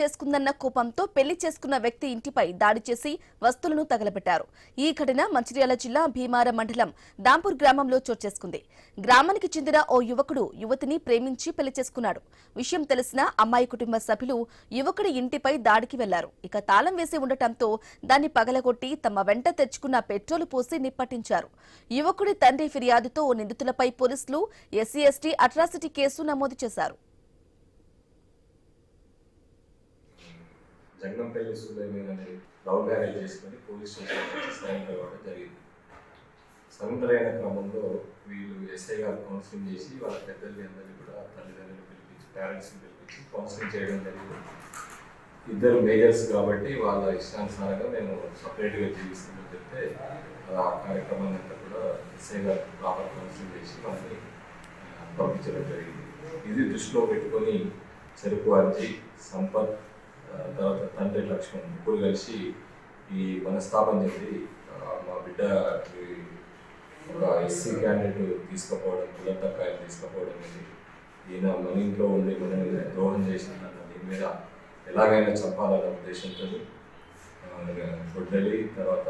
చేసుకుందన్న కోపంతో పెళ్లి చేసుకున్న వ్యక్తి ఇంటిపై దాడి చేసి వస్తువులను తగలబెట్టారు. ఈ ఘటన మంచిర్యాల జిల్లా భీమారం మండలం దాంపూర్ గ్రామంలో చోటు చేసుకుంది. గ్రామానికి చెందిన ఓ యువకుడు యువతిని ప్రేమించి పెళ్లి చేసుకున్నాడు. విషయం తెలిసిన అమ్మాయి కుటుంబ సభ్యులు యువకుడి ఇంటిపై దాడికి వెళ్లారు. ఇక తాళం వేసి ఉండటంతో దాన్ని పగలగొట్టి తమ వెంట తెచ్చుకున్న పెట్రోల్ పోసి నిప్పటించారు. యువకుడి తండ్రి ఫిర్యాదుతో నిందితులపై పోలీసులు ఎస్సీ ఎస్టీ అట్రాసిటీ కేసు నమోదు చేశారు. జంగంపల్లి సులైమని లవ్ మ్యారేజ్ చేసుకుని పోలీస్ స్టేషన్ వచ్చి సరెండర్ అవ్వడం జరిగింది. సరెండర్ అయిన క్రమంలో వీళ్ళు ఎస్ఐ గారు కౌన్సిలింగ్ చేసి వాళ్ళ పెద్దల్ని అందరినీ కూడా తల్లిదండ్రులు పిలిపించి పేరెంట్స్ని పిలిపించి కౌన్సిలింగ్ చేయడం జరిగింది. ఇద్దరు మేజర్స్ కాబట్టి వాళ్ళ ఇష్టానుసారంగా నేను సపరేట్గా జీవిస్తానని చెప్తే ఆ కార్యక్రమాన్ని అంతా కూడా ఎస్ఐ గారు ప్రాపర్ కౌన్సిలింగ్ చేసి వాళ్ళని పంపించడం జరిగింది. ఇది దృష్టిలో పెట్టుకొని చెరుకు అర్జీ సంపత్ తర్వాత తండ్రి లక్ష్మణ్ ముగ్గురు కలిసి ఈ మనస్తాపం చెంది మా బిడ్డ ఒక ఎస్సీ క్యాండిడేట్ తీసుకుపోవడం కులతక్కాయలు తీసుకుపోవడం అనేది ఈయన మన ఇంట్లో ఉండి మనల్ని ద్రోహం చేసిందన్న దీని మీద ఎలాగైనా చంపాలన్న ఉద్దేశంతో గొడ్డలి తర్వాత